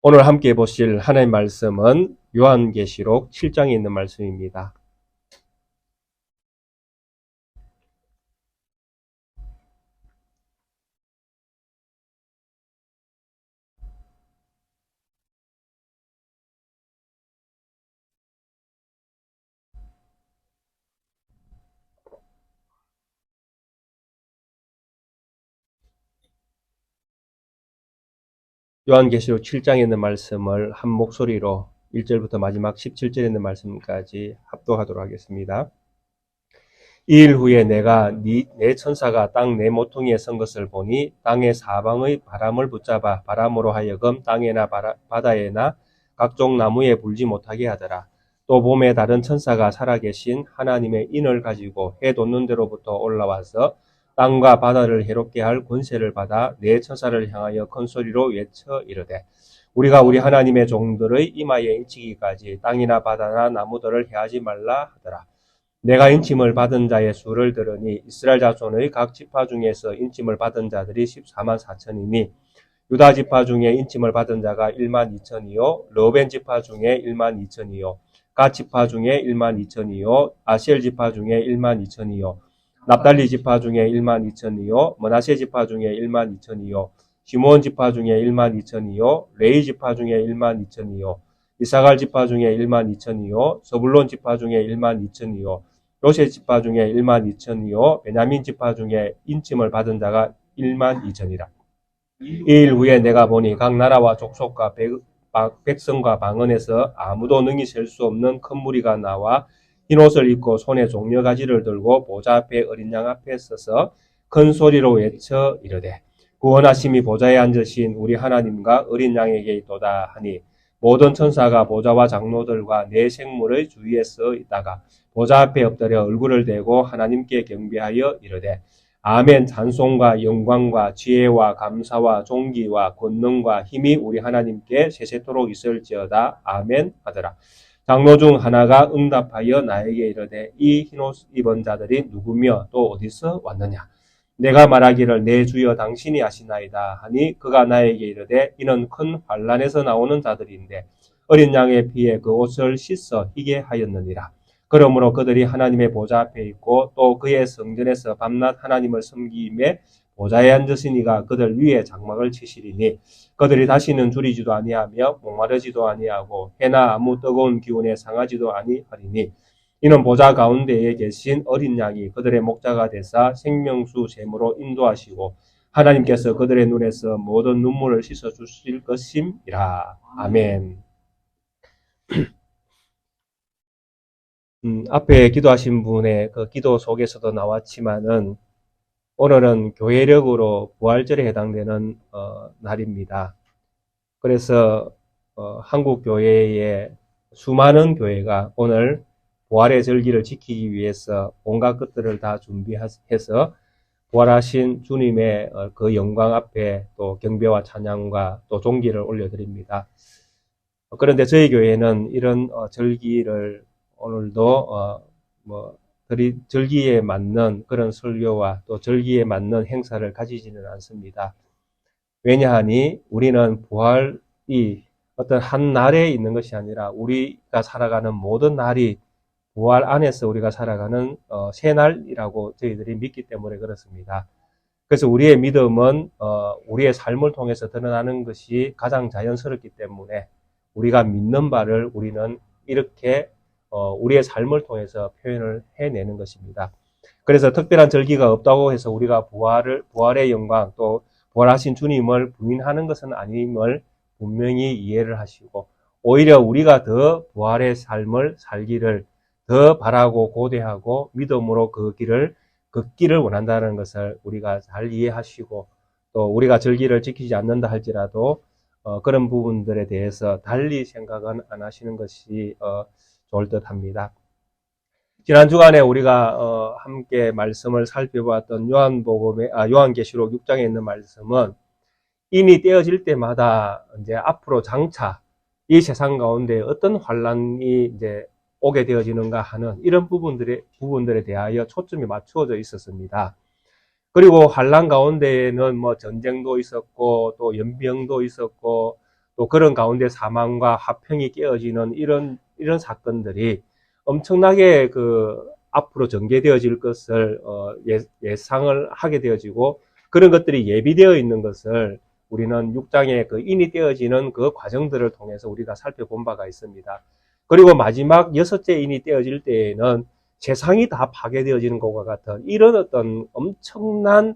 오늘 함께 보실 하나님의 말씀은 요한계시록 7장에 있는 말씀입니다. 요한계시록 7장에 있는 말씀을 한 목소리로 1절부터 마지막 17절에 있는 말씀까지 합독하도록 하겠습니다. 이 일 후에 내가 내 천사가 땅 네 모퉁이에 선 것을 보니 땅의 사방의 바람을 붙잡아 바람으로 하여금 땅에나 바다에나 각종 나무에 불지 못하게 하더라. 또 봄에 다른 천사가 살아계신 하나님의 인을 가지고 해 돋는 데로부터 올라와서 땅과 바다를 해롭게 할 권세를 받아 네 천사를 향하여 큰 소리로 외쳐 이르되 우리가 우리 하나님의 종들의 이마에 인치기까지 땅이나 바다나 나무들을 해하지 말라 하더라. 내가 인침을 받은 자의 수를 들으니 이스라엘 자손의 각 지파 중에서 인침을 받은 자들이 14만 4천이니 유다 지파 중에 인침을 받은 자가 1만 2천이요 르벤 지파 중에 1만 2천이요 갓 지파 중에 1만 2천이요 아셀 지파 중에 1만 2천이요 납달리 지파 중에 1만 2천이요 므낫세 지파 중에 1만 2천이요 시므온 지파 중에 1만 2천이요 레위 지파 중에 1만 2천이요 이사갈 지파 중에 1만 2천이요 서불론 지파 중에 1만 2천이요 요셉 지파 중에 1만 2천이요 베냐민 지파 중에 인침을 받은 자가 1만 2천이라. 이 일 후에 내가 보니 각 나라와 족속과 백성과 방언에서 아무도 능히 셀 수 없는 큰 무리가 나와 흰옷을 입고 손에 종려가지를 들고 보좌 앞에 어린 양 앞에 서서 큰 소리로 외쳐 이르되 구원하심이 보좌에 앉으신 우리 하나님과 어린 양에게 있도다 하니 모든 천사가 보좌와 장로들과 네 생물의 주위에 서 있다가 보좌 앞에 엎드려 얼굴을 대고 하나님께 경배하여 이르되 아멘. 찬송과 영광과 지혜와 감사와 존귀와 권능과 힘이 우리 하나님께 세세토록 있을지어다. 아멘 하더라. 장로 중 하나가 응답하여 나에게 이르되 이 흰옷 입은 자들이 누구며 또 어디서 왔느냐. 내가 말하기를 내 주여 당신이 아시나이다 하니 그가 나에게 이르되 이는 큰 환란에서 나오는 자들인데 어린 양의 피에 그 옷을 씻어 희게 하였느니라. 그러므로 그들이 하나님의 보좌 앞에 있고 또 그의 성전에서 밤낮 하나님을 섬기며 보좌에 앉으신 이가 그들 위에 장막을 치시리니 그들이 다시는 줄이지도 아니하며 목마르지도 아니하고 해나 아무 뜨거운 기운에 상하지도 아니하리니 이는 보좌 가운데에 계신 어린 양이 그들의 목자가 되사 생명수 샘으로 인도하시고 하나님께서 그들의 눈에서 모든 눈물을 씻어 주실 것임이라. 아멘. 앞에 기도하신 분의 그 기도 속에서도 나왔지만은 오늘은 교회력으로 부활절에 해당되는 날입니다. 그래서 한국 교회의 수많은 교회가 오늘 부활의 절기를 지키기 위해서 온갖 것들을 다 준비해서 부활하신 주님의 그 영광 앞에 또 경배와 찬양과 또 존귀를 올려드립니다. 그런데 저희 교회는 이런 절기를 오늘도 절기에 맞는 그런 설교와 또 절기에 맞는 행사를 가지지는 않습니다. 왜냐하니 우리는 부활이 어떤 한 날에 있는 것이 아니라 우리가 살아가는 모든 날이 부활 안에서 우리가 살아가는 새날이라고 저희들이 믿기 때문에 그렇습니다. 그래서 우리의 믿음은 우리의 삶을 통해서 드러나는 것이 가장 자연스럽기 때문에 우리가 믿는 바를 우리는 이렇게 우리의 삶을 통해서 표현을 해내는 것입니다. 그래서 특별한 절기가 없다고 해서 우리가 부활의 영광 또 부활하신 주님을 부인하는 것은 아님을 분명히 이해를 하시고 오히려 우리가 더 부활의 삶을 살기를 더 바라고 고대하고 믿음으로 그 길을 걷기를 원한다는 것을 우리가 잘 이해하시고 또 우리가 절기를 지키지 않는다 할지라도 그런 부분들에 대해서 달리 생각은 안 하시는 것이 좋을 듯 합니다. 지난 주간에 우리가 함께 말씀을 살펴보았던 요한계시록 6장에 있는 말씀은 인이 떼어질 때마다 이제 앞으로 장차 이 세상 가운데 어떤 환란이 이제 오게 되어지는가 하는 이런 부분들에 대하여 초점이 맞추어져 있었습니다. 그리고 환란 가운데에는 전쟁도 있었고 또 연병도 있었고 또 그런 가운데 사망과 화평이 깨어지는 이런 사건들이 엄청나게 앞으로 전개되어질 것을 예상을 하게 되어지고, 그런 것들이 예비되어 있는 것을 우리는 6장에 인이 떼어지는 그 과정들을 통해서 우리가 살펴본 바가 있습니다. 그리고 마지막 6째 인이 떼어질 때에는 세상이 다 파괴되어지는 것과 같은 이런 어떤 엄청난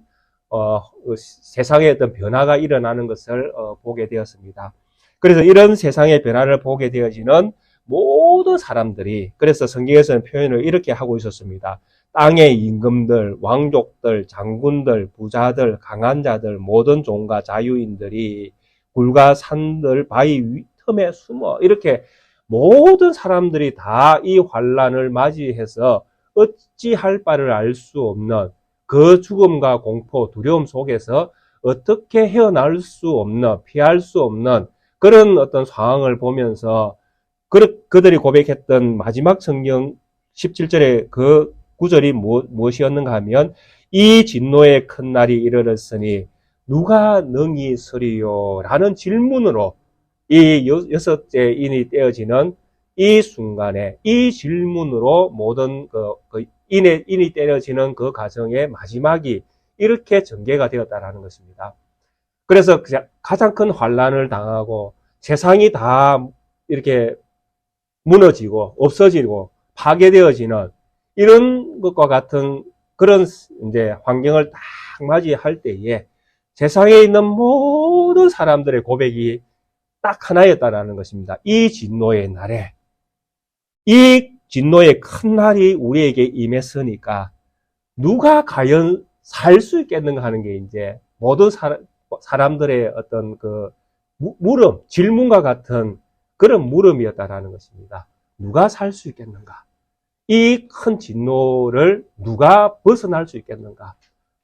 세상의 어떤 변화가 일어나는 것을 보게 되었습니다. 그래서 이런 세상의 변화를 보게 되어지는 모든 사람들이, 그래서 성경에서는 표현을 이렇게 하고 있었습니다. 땅의 임금들, 왕족들, 장군들, 부자들, 강한 자들, 모든 종과 자유인들이 굴과 산들, 바위 틈에 숨어, 이렇게 모든 사람들이 다 이 환란을 맞이해서 어찌할 바를 알 수 없는 그 죽음과 공포, 두려움 속에서 어떻게 헤어나올 수 없는, 피할 수 없는 그런 어떤 상황을 보면서 그들이 고백했던 마지막 성경 17절의 그 구절이 무엇이었는가 하면, 이 진노의 큰 날이 이르렀으니 누가 능히 서리요? 라는 질문으로 이 6째 인이 떼어지는 이 순간에 이 질문으로 모든 인이 떼어지는 그 과정의 마지막이 이렇게 전개가 되었다라는 것입니다. 그래서 가장 큰 환란을 당하고 세상이 다 이렇게 무너지고 없어지고 파괴되어지는 이런 것과 같은 그런 이제 환경을 딱 맞이할 때에 세상에 있는 모든 사람들의 고백이 딱 하나였다라는 것입니다. 이 진노의 날에, 이 진노의 큰 날이 우리에게 임했으니까 누가 과연 살 수 있겠는가 하는 게 이제 모든 사람들의 어떤 물음, 질문과 같은 그런 물음이었다라는 것입니다. 누가 살 수 있겠는가? 이 큰 진노를 누가 벗어날 수 있겠는가?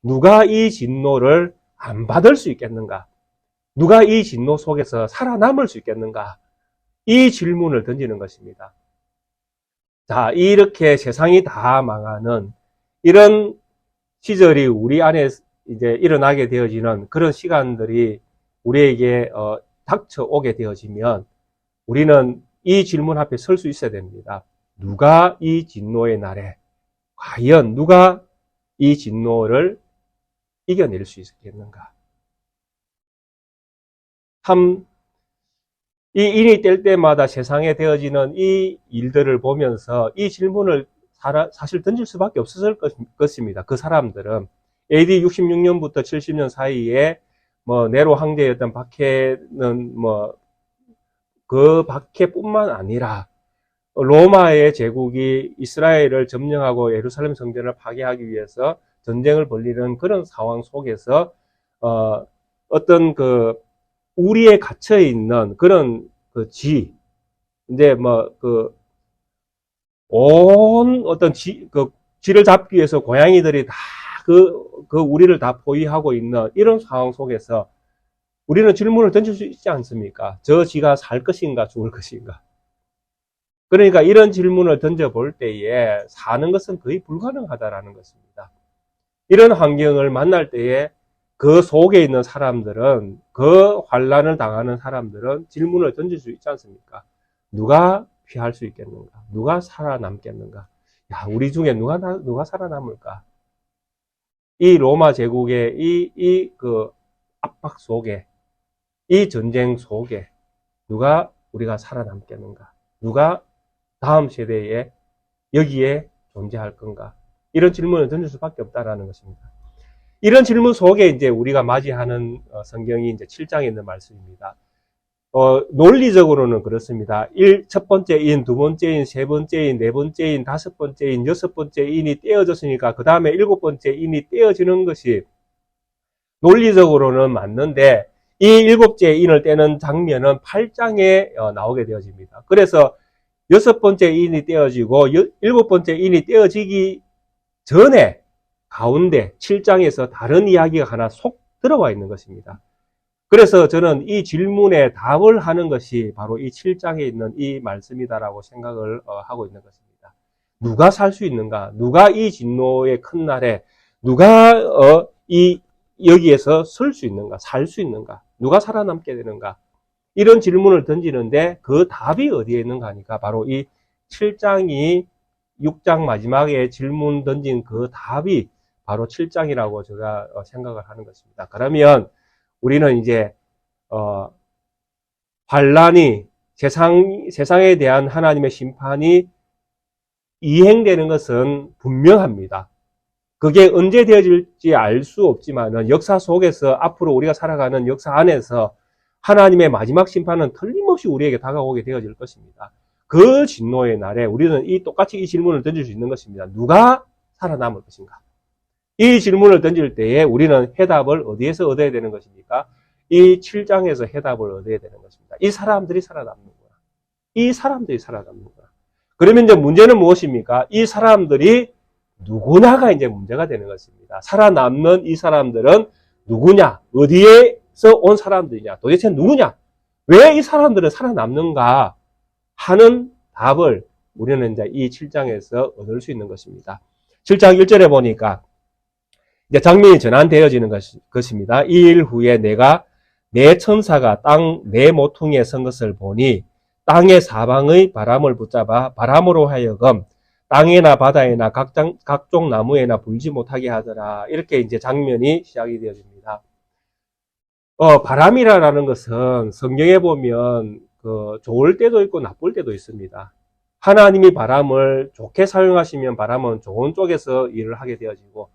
누가 이 진노를 안 받을 수 있겠는가? 누가 이 진노 속에서 살아남을 수 있겠는가? 이 질문을 던지는 것입니다. 자, 이렇게 세상이 다 망하는 이런 시절이 우리 안에 이제 일어나게 되어지는 그런 시간들이 우리에게 닥쳐오게 되어지면 우리는 이 질문 앞에 설 수 있어야 됩니다. 누가 이 진노의 날에 과연 누가 이 진노를 이겨낼 수 있겠는가? 참, 이 인이 뗄 때마다 세상에 되어지는 이 일들을 보면서 이 질문을 사실 던질 수밖에 없었을 것입니다. 그 사람들은 AD 66년부터 70년 사이에 네로 황제였던 박해는 그 박해뿐만 아니라 로마의 제국이 이스라엘을 점령하고 예루살렘 성전을 파괴하기 위해서 전쟁을 벌이는 그런 상황 속에서 어떤 우리에 갇혀 있는 그런 이제 온 어떤 지를 잡기 위해서 고양이들이 다 우리를 다 포위하고 있는 이런 상황 속에서 우리는 질문을 던질 수 있지 않습니까? 저 지가 살 것인가 죽을 것인가? 그러니까 이런 질문을 던져볼 때에 사는 것은 거의 불가능하다라는 것입니다. 이런 환경을 만날 때에 그 속에 있는 사람들은, 그 환란을 당하는 사람들은 질문을 던질 수 있지 않습니까? 누가 피할 수 있겠는가? 누가 살아남겠는가? 야, 우리 중에 누가 살아남을까? 이 로마 제국의 그 압박 속에, 이 전쟁 속에 우리가 살아남겠는가? 누가 다음 세대에 여기에 존재할 건가? 이런 질문을 던질 수밖에 없다라는 것입니다. 이런 질문 속에 이제 우리가 맞이하는 성경이 이제 7장에 있는 말씀입니다. 논리적으로는 그렇습니다. 첫 번째 인, 두 번째 인, 세 번째 인, 네 번째 인, 다섯 번째 인, 여섯 번째 인이 떼어졌으니까 그 다음에 일곱 번째 인이 떼어지는 것이 논리적으로는 맞는데, 이 일곱째 인을 떼는 장면은 8장에 나오게 되어집니다. 그래서 여섯 번째 인이 떼어지고 일곱 번째 인이 떼어지기 전에 가운데 7장에서 다른 이야기가 하나 속 들어와 있는 것입니다. 그래서 저는 이 질문에 답을 하는 것이 바로 이 7장에 있는 이 말씀이다라고 생각을 하고 있는 것입니다. 누가 살 수 있는가? 누가 이 진노의 큰 날에 누가 여기에서 설 수 있는가? 살 수 있는가? 누가 살아남게 되는가? 이런 질문을 던지는데 그 답이 어디에 있는가 하니까 바로 이 7장이 6장 마지막에 질문 던진 그 답이 바로 7장이라고 제가 생각을 하는 것입니다. 그러면 우리는 이제 환란이 세상에 대한 하나님의 심판이 이행되는 것은 분명합니다. 그게 언제 되어질지 알 수 없지만 역사 속에서 앞으로 우리가 살아가는 역사 안에서 하나님의 마지막 심판은 틀림없이 우리에게 다가오게 되어질 것입니다. 그 진노의 날에 우리는 똑같이 이 질문을 던질 수 있는 것입니다. 누가 살아남을 것인가? 이 질문을 던질 때에 우리는 해답을 어디에서 얻어야 되는 것입니까? 이 7장에서 해답을 얻어야 되는 것입니다. 이 사람들이 살아남는구나. 이 사람들이 살아남는구나. 그러면 이제 문제는 무엇입니까? 이 사람들이 누구냐가 이제 문제가 되는 것입니다. 살아남는 이 사람들은 누구냐? 어디에서 온 사람들이냐? 도대체 누구냐? 왜 이 사람들은 살아남는가? 하는 답을 우리는 이제 이 7장에서 얻을 수 있는 것입니다. 7장 1절에 보니까 이제 장면이 전환되어지는 것입니다. 이 일 후에 내가 내 천사가 땅 내 모퉁이에 선 것을 보니 땅의 사방의 바람을 붙잡아 바람으로 하여금 땅에나 바다에나 각종 나무에나 불지 못하게 하더라. 이렇게 이제 장면이 시작이 되어집니다. 바람이라는 것은 성경에 보면 좋을 때도 있고 나쁠 때도 있습니다. 하나님이 바람을 좋게 사용하시면 바람은 좋은 쪽에서 일을 하게 되어지고,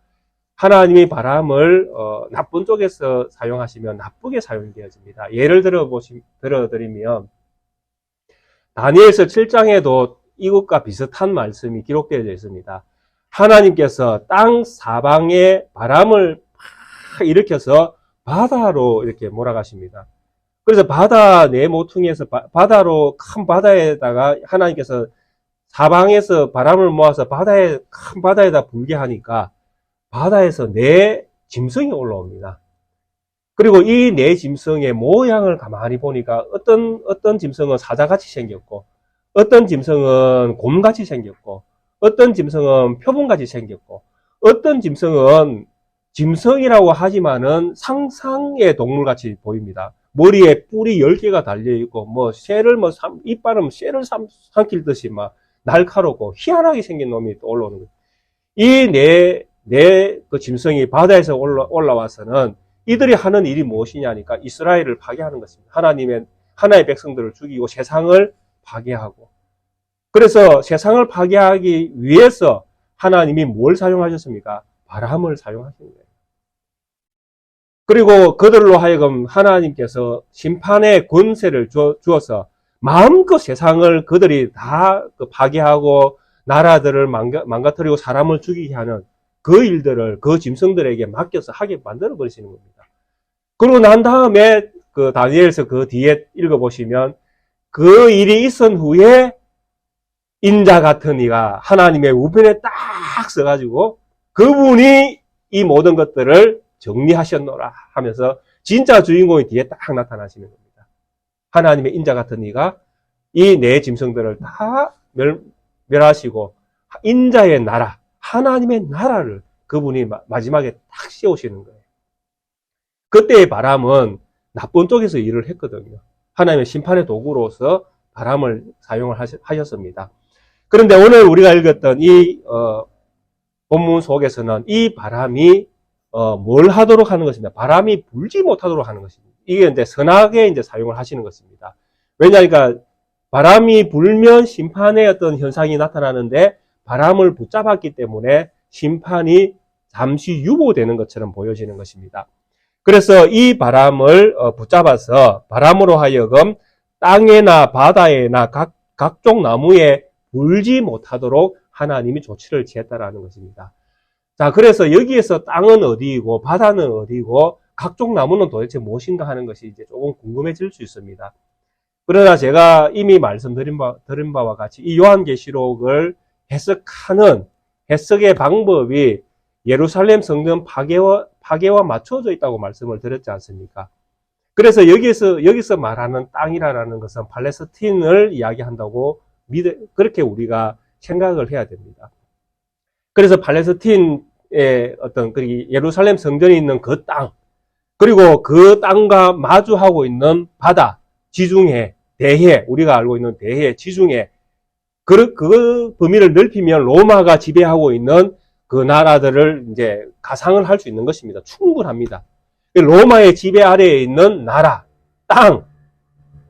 하나님이 바람을 나쁜 쪽에서 사용하시면 나쁘게 사용되어집니다. 예를 들어드리면 다니엘서 7장에도 이것과 비슷한 말씀이 기록되어 있습니다. 하나님께서 땅 사방에 바람을 팍 일으켜서 바다로 이렇게 몰아가십니다. 그래서 바다 내 모퉁이에서 바다로 큰 바다에다가 하나님께서 사방에서 바람을 모아서 큰 바다에다 불게 하니까 바다에서 네 짐승이 올라옵니다. 그리고 이 네 짐승의 모양을 가만히 보니까 어떤 짐승은 사자같이 생겼고, 어떤 짐승은 곰같이 생겼고, 어떤 짐승은 표범같이 생겼고, 어떤 짐승은 짐승이라고 하지만은 상상의 동물같이 보입니다. 머리에 뿔이 10개가 달려있고, 이빨은 쇠를 삼킬듯이 막 날카롭고 희한하게 생긴 놈이 또 올라오는 거예요. 이 그 짐승이 바다에서 올라와서는 이들이 하는 일이 무엇이냐니까 이스라엘을 파괴하는 것입니다. 하나의 백성들을 죽이고 세상을 파괴하고. 그래서 세상을 파괴하기 위해서 하나님이 뭘 사용하셨습니까? 바람을 사용하신 거예요. 그리고 그들로 하여금 하나님께서 심판의 권세를 주어서 마음껏 세상을 그들이 다 파괴하고 나라들을 망가뜨리고 사람을 죽이게 하는 그 일들을 그 짐승들에게 맡겨서 하게 만들어 버리시는 겁니다. 그러고 난 다음에 그 다니엘서 그 뒤에 읽어보시면 그 일이 있은 후에 인자 같은 이가 하나님의 우편에 딱 써가지고 그분이 이 모든 것들을 정리하셨노라 하면서 진짜 주인공이 뒤에 딱 나타나시는 겁니다. 하나님의 인자 같은 이가 이 네 짐승들을 다 멸하시고 인자의 나라, 하나님의 나라를 그분이 마지막에 딱 씌우시는 거예요. 그때의 바람은 나쁜 쪽에서 일을 했거든요. 하나님의 심판의 도구로서 바람을 사용을 하셨습니다. 그런데 오늘 우리가 읽었던 이 본문 속에서는 이 바람이 뭘 하도록 하는 것입니다. 바람이 불지 못하도록 하는 것입니다. 이게 이제 선하게 이제 사용을 하시는 것입니다. 왜냐하니까 바람이 불면 심판의 어떤 현상이 나타나는데 바람을 붙잡았기 때문에 심판이 잠시 유보되는 것처럼 보여지는 것입니다. 그래서 이 바람을 붙잡아서 바람으로 하여금 땅에나 바다에나 각종 나무에 불지 못하도록 하나님이 조치를 취했다라는 것입니다. 자, 그래서 여기에서 땅은 어디이고 바다는 어디고 각종 나무는 도대체 무엇인가 하는 것이 이제 조금 궁금해질 수 있습니다. 그러나 제가 이미 말씀드린 바와 같이 이 요한계시록을 해석의 방법이 예루살렘 성전 파괴와 맞춰져 있다고 말씀을 드렸지 않습니까? 그래서 여기서 말하는 땅이라는 것은 팔레스틴을 이야기한다고 그렇게 우리가 생각을 해야 됩니다. 그래서 팔레스틴의 예루살렘 성전이 있는 그 땅, 그리고 그 땅과 마주하고 있는 바다, 지중해, 대해, 우리가 알고 있는 대해, 지중해, 그 범위를 넓히면 로마가 지배하고 있는 그 나라들을 이제 가상을 할 수 있는 것입니다. 충분합니다. 로마의 지배 아래에 있는 나라, 땅,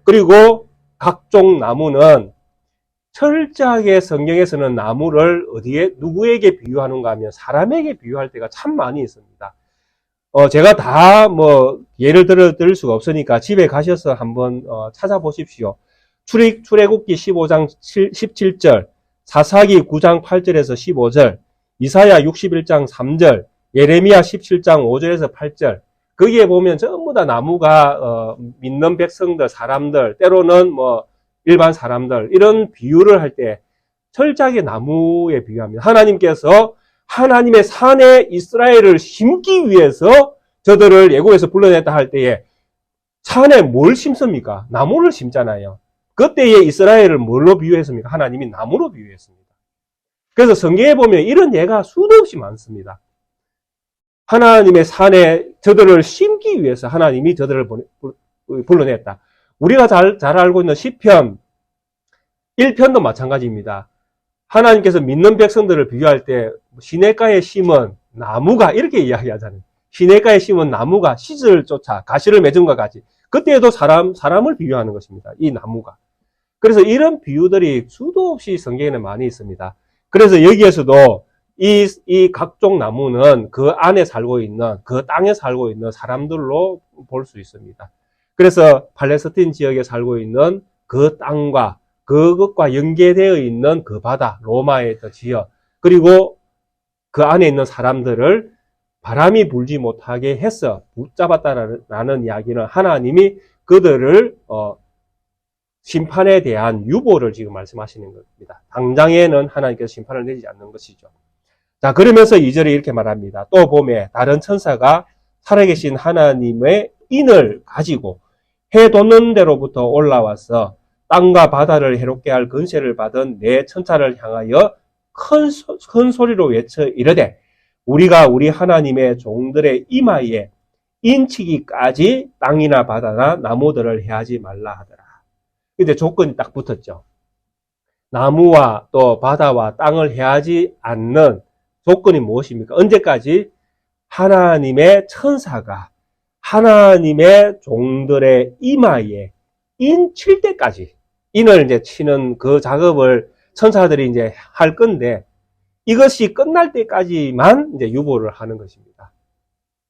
그리고 각종 나무는 철저하게 성경에서는 나무를 어디에, 누구에게 비유하는가 하면 사람에게 비유할 때가 참 많이 있습니다. 제가 다 예를 들을 수가 없으니까 집에 가셔서 한번 찾아보십시오. 출애굽기 15장 17절, 사사기 9장 8절에서 15절, 이사야 61장 3절, 예레미야 17장 5절에서 8절, 거기에 보면 전부 다 나무가 믿는 백성들, 사람들, 때로는 일반 사람들, 이런 비유를 할 때 철저하게 나무에 비유합니다. 하나님께서 하나님의 산에 이스라엘을 심기 위해서 저들을 애굽에서 불러냈다 할 때에 산에 뭘 심습니까? 나무를 심잖아요. 그때에 이스라엘을 뭘로 비유했습니까? 하나님이 나무로 비유했습니다. 그래서 성경에 보면 이런 예가 수도 없이 많습니다. 하나님의 산에 저들을 심기 위해서 하나님이 저들을 불러냈다. 우리가 잘 알고 있는 시편 1편도 마찬가지입니다. 하나님께서 믿는 백성들을 비유할 때 시냇가에 심은 나무가, 이렇게 이야기하잖아요. 시냇가에 심은 나무가 씨를 쫓아 가시를 맺음과 같이. 그때에도 사람을 비유하는 것입니다. 이 나무가. 그래서 이런 비유들이 수도 없이 성경에는 많이 있습니다. 그래서 여기에서도 이 각종 나무는 그 안에 살고 있는, 그 땅에 살고 있는 사람들로 볼 수 있습니다. 그래서 팔레스틴 지역에 살고 있는 그 땅과 그것과 연계되어 있는 그 바다, 로마의 지역, 그리고 그 안에 있는 사람들을 바람이 불지 못하게 해서 붙잡았다라는 이야기는 하나님이 그들을 심판에 대한 유보를 지금 말씀하시는 겁니다. 당장에는 하나님께서 심판을 내리지 않는 것이죠. 자, 그러면서 2절에 이렇게 말합니다. 또 봄에 다른 천사가 살아계신 하나님의 인을 가지고 해 돋는 데로부터 올라와서 땅과 바다를 해롭게 할 권세를 받은 네 천사를 향하여 큰 소리로 외쳐 이르되 우리가 우리 하나님의 종들의 이마에 인치기까지 땅이나 바다나 나무들을 해하지 말라 하더라. 근데 조건이 딱 붙었죠. 나무와 또 바다와 땅을 해하지 않는 조건이 무엇입니까? 언제까지? 하나님의 천사가 하나님의 종들의 이마에 인 칠 때까지, 인을 이제 치는 그 작업을 천사들이 이제 할 건데, 이것이 끝날 때까지만 이제 유보를 하는 것입니다.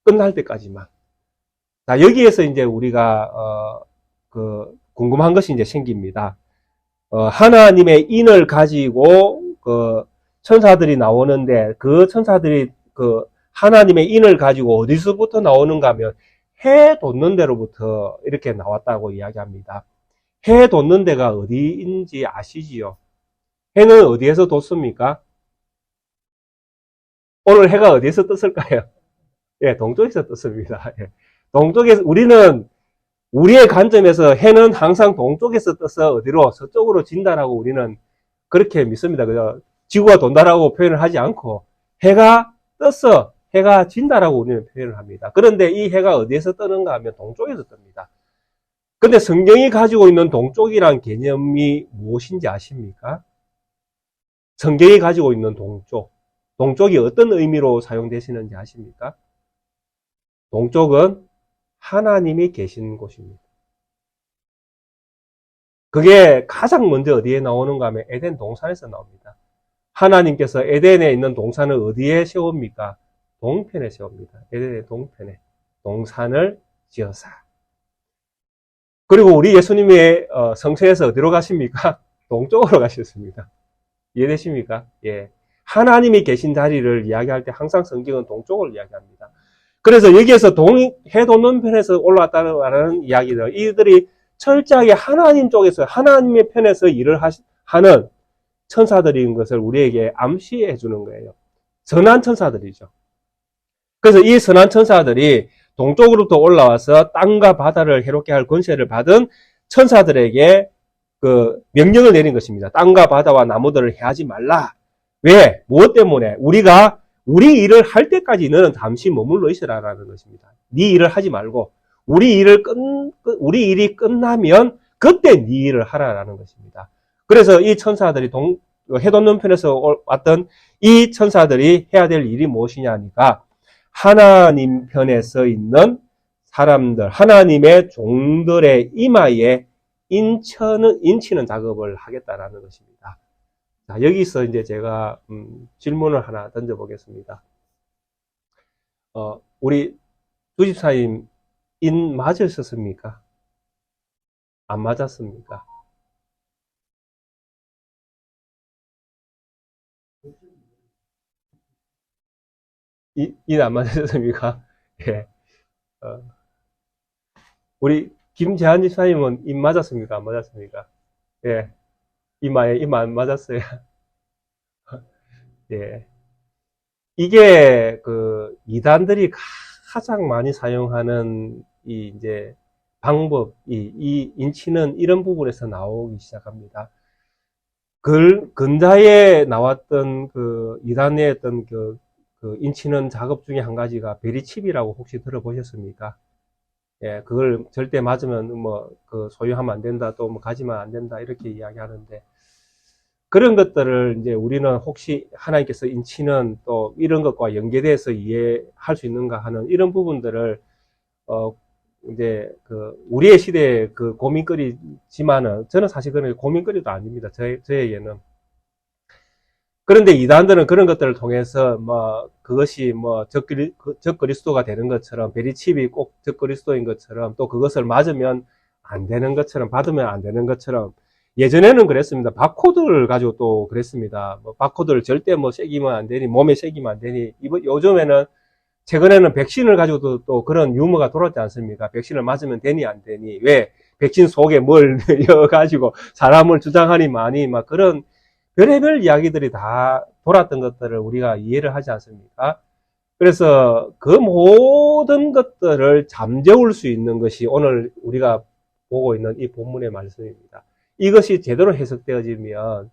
끝날 때까지만. 자, 여기에서 이제 우리가, 궁금한 것이 이제 생깁니다. 하나님의 인을 가지고, 천사들이 나오는데, 그 천사들이 하나님의 인을 가지고 어디서부터 나오는가 하면, 해 돋는 데로부터 이렇게 나왔다고 이야기합니다. 해 돋는 데가 어디인지 아시지요? 해는 어디에서 돋습니까? 오늘 해가 어디에서 떴을까요? 예, 동쪽에서 떴습니다. 예. 동쪽에서, 우리의 관점에서 해는 항상 동쪽에서 떠서 어디로? 서쪽으로 진다라고 우리는 그렇게 믿습니다. 그죠? 지구가 돈다라고 표현을 하지 않고, 해가 떴어. 해가 진다라고 우리는 표현을 합니다. 그런데 이 해가 어디에서 뜨는가 하면 동쪽에서 뜹니다. 근데 성경이 가지고 있는 동쪽이란 개념이 무엇인지 아십니까? 성경이 가지고 있는 동쪽이 어떤 의미로 사용되시는지 아십니까? 동쪽은 하나님이 계신 곳입니다. 그게 가장 먼저 어디에 나오는가 하면 에덴 동산에서 나옵니다. 하나님께서 에덴에 있는 동산을 어디에 세웁니까? 동편에 세웁니다. 에덴의 동편에 동산을 지어서. 그리고 우리 예수님의 성체에서 어디로 가십니까? 동쪽으로 가셨습니다. 이해되십니까? 예. 하나님이 계신 자리를 이야기할 때 항상 성경은 동쪽을 이야기합니다. 그래서 여기에서 해 돋는 편에서 올라왔다는 이야기들, 이들이 철저하게 하나님 쪽에서, 하나님의 편에서 일을 하는 천사들인 것을 우리에게 암시해 주는 거예요. 선한 천사들이죠. 그래서 이 선한 천사들이 동쪽으로부터 올라와서 땅과 바다를 해롭게 할 권세를 받은 천사들에게 그 명령을 내린 것입니다. 땅과 바다와 나무들을 해하지 말라. 왜? 무엇 때문에? 우리가 우리 일을 할 때까지 너는 잠시 머물러 있으라라는 것입니다. 네 일을 하지 말고 우리 일이 끝나면 그때 네 일을 하라라는 것입니다. 그래서 이 천사들이 해돋는 편에서 왔던 이 천사들이 해야 될 일이 무엇이냐 하니까 하나님 편에 서 있는 사람들, 하나님의 종들의 이마에 인치는 작업을 하겠다라는 것입니다. 자, 여기서 이제 제가 질문을 하나 던져보겠습니다. 우리 주집사님 인 맞으셨습니까? 안 맞았습니까? 인 안 맞으셨습니까? 예. 어, 우리 김재한 집사님은 인 맞았습니까? 안 맞았습니까? 예. 이마 안 맞았어요. 예. 이게 그 이단들이 가장 많이 사용하는 이 이제 방법, 이 인치는 이런 부분에서 나오기 시작합니다. 근자에 나왔던 그 이단의 어떤 그 인치는 작업 중에 한 가지가 베리칩이라고 혹시 들어보셨습니까? 예, 그걸 절대 맞으면 뭐 그 소유하면 안 된다, 또 뭐 가지면 안 된다 이렇게 이야기하는데 그런 것들을 이제 우리는 혹시 하나님께서 인치는 또 이런 것과 연계돼서 이해할 수 있는가 하는 이런 부분들을 이제 그 우리의 시대에 그 고민거리지만은 저는 사실 그런 고민거리도 아닙니다. 저에게는. 그런데 이단들은 그런 것들을 통해서 뭐 그것이 뭐 적그리스도가 되는 것처럼 베리칩이 꼭 적그리스도인 것처럼 또 그것을 맞으면 안 되는 것처럼 받으면 안 되는 것처럼 예전에는 그랬습니다. 바코드를 가지고 또 그랬습니다. 뭐 바코드를 절대 뭐 새기면 안 되니 몸에 새기면 안 되니 요즘에는 최근에는 백신을 가지고도 또 그런 유머가 돌았지 않습니까? 백신을 맞으면 되니 안 되니 왜 백신 속에 뭘 넣어가지고 사람을 주장하니 많이 막 그런 별의별 이야기들이 다 돌았던 것들을 우리가 이해를 하지 않습니까? 그래서 그 모든 것들을 잠재울 수 있는 것이 오늘 우리가 보고 있는 이 본문의 말씀입니다. 이것이 제대로 해석되어지면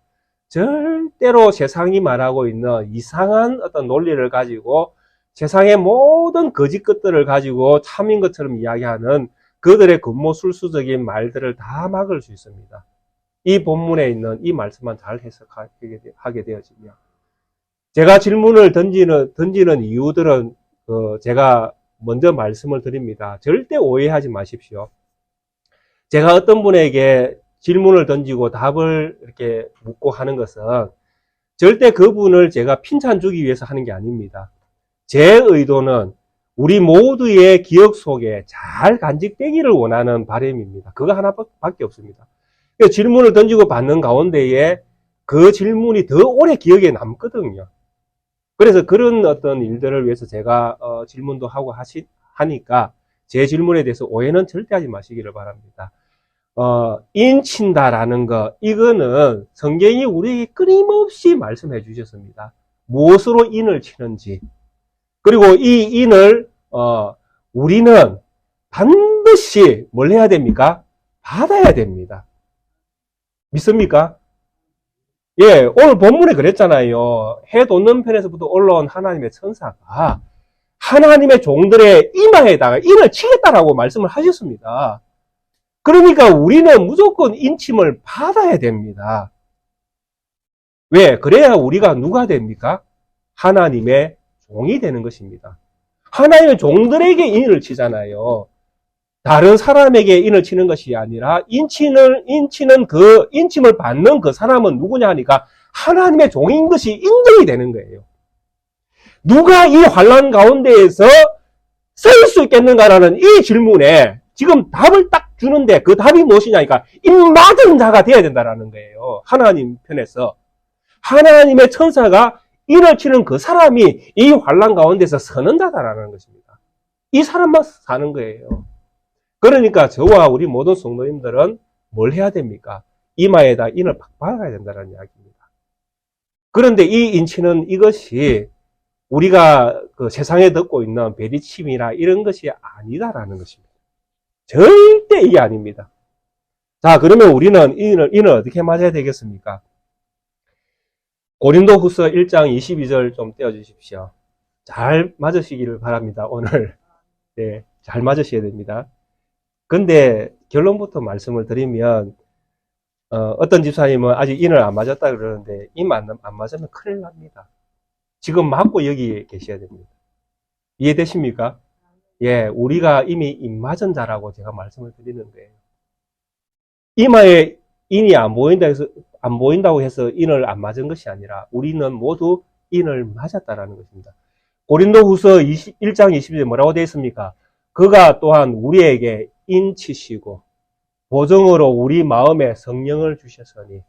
절대로 세상이 말하고 있는 이상한 어떤 논리를 가지고 세상의 모든 거짓 것들을 가지고 참인 것처럼 이야기하는 그들의 근모술수적인 말들을 다 막을 수 있습니다. 이 본문에 있는 이 말씀만 잘 해석하게 되어지면 제가 질문을 던지는 이유들은 제가 먼저 말씀을 드립니다. 절대 오해하지 마십시오. 제가 어떤 분에게 질문을 던지고 답을 이렇게 묻고 하는 것은 절대 그분을 제가 핀잔 주기 위해서 하는 게 아닙니다. 제 의도는 우리 모두의 기억 속에 잘 간직되기를 원하는 바람입니다. 그거 하나밖에 없습니다. 질문을 던지고 받는 가운데에 그 질문이 더 오래 기억에 남거든요. 그래서 그런 어떤 일들을 위해서 제가 질문도 하고 하니까 제 질문에 대해서 오해는 절대 하지 마시기를 바랍니다. 인친다라는 거, 이거는 성경이 우리에게 끊임없이 말씀해 주셨습니다. 무엇으로 인을 치는지. 그리고 이 인을, 우리는 반드시 뭘 해야 됩니까? 받아야 됩니다. 믿습니까? 예, 오늘 본문에 그랬잖아요. 해 돋는 편에서부터 올라온 하나님의 천사가 하나님의 종들의 이마에다가 인을 치겠다라고 말씀을 하셨습니다. 그러니까 우리는 무조건 인침을 받아야 됩니다. 왜? 그래야 우리가 누가 됩니까? 하나님의 종이 되는 것입니다. 하나님의 종들에게 인을 치잖아요. 다른 사람에게 인을 치는 것이 아니라 인침을 받는 그 사람은 누구냐 하니까 하나님의 종인 것이 인정이 되는 거예요. 누가 이 환난 가운데에서 설 수 있겠는가라는 이 질문에 지금 답을 딱 주는데 그 답이 무엇이냐니까 인 맞은 자가 되어야 된다는 거예요. 하나님 편에서 하나님의 천사가 인을 치는 그 사람이 이 환난 가운데서 서는 자다라는 것입니다. 이 사람만 사는 거예요. 그러니까 저와 우리 모든 성도님들은 뭘 해야 됩니까? 이마에다 인을 박아야 된다는 이야기입니다. 그런데 이 인치는 이것이 우리가 그 세상에 듣고 있는 베리침이나 이런 것이 아니다라는 것입니다. 절대 이게 아닙니다. 자, 그러면 우리는 인을 어떻게 맞아야 되겠습니까? 고린도후서 1장 22절 좀 떼어주십시오. 잘 맞으시기를 바랍니다. 오늘 네, 잘 맞으셔야 됩니다. 근데 결론부터 말씀을 드리면, 어떤 집사님은 아직 인을 안 맞았다 그러는데, 인 안 맞으면 큰일 납니다. 지금 맞고 여기 계셔야 됩니다. 이해되십니까? 예, 우리가 이미 인 맞은 자라고 제가 말씀을 드리는 거예요. 이마에 인이 안 보인다고 해서 인을 안 맞은 것이 아니라, 우리는 모두 인을 맞았다라는 것입니다. 고린도후서 1장 20절에 뭐라고 되어 있습니까? 그가 또한 우리에게 인치시고 보증으로 우리 마음에 성령을 주셨으니.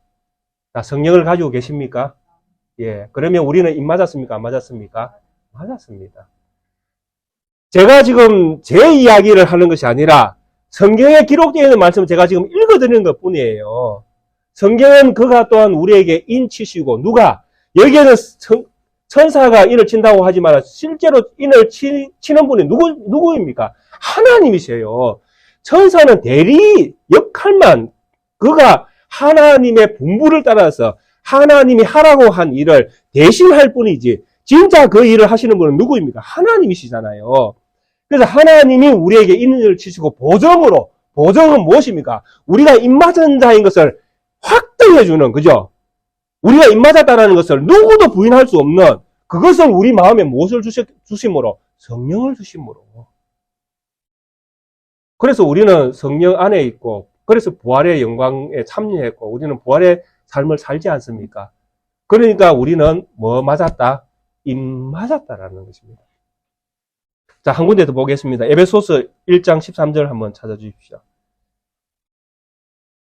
자, 성령을 가지고 계십니까? 예. 그러면 우리는 인 맞았습니까? 안 맞았습니까? 맞았습니다. 제가 지금 제 이야기를 하는 것이 아니라 성경에 기록되어 있는 말씀을 제가 지금 읽어드리는 것 뿐이에요. 성경은 그가 또한 우리에게 인치시고, 누가? 여기에는 천사가 인을 친다고 하지만 실제로 인을 치는 분이 누구입니까? 하나님이세요. 천사는 대리 역할만, 그가 하나님의 분부를 따라서 하나님이 하라고 한 일을 대신할 뿐이지, 진짜 그 일을 하시는 분은 누구입니까? 하나님이시잖아요. 그래서 하나님이 우리에게 인을 치시고 보정은 무엇입니까? 우리가 입맞은 자인 것을 확정해주는, 그죠? 우리가 입맞았다는 것을 누구도 부인할 수 없는, 그것을 우리 마음에 무엇을 주심으로? 성령을 주심으로. 그래서 우리는 성령 안에 있고, 그래서 부활의 영광에 참여했고, 우리는 부활의 삶을 살지 않습니까? 그러니까 우리는 뭐 맞았다? 입 맞았다라는 것입니다. 자, 한 군데 더 보겠습니다. 에베소서 1장 13절 한번 찾아주십시오.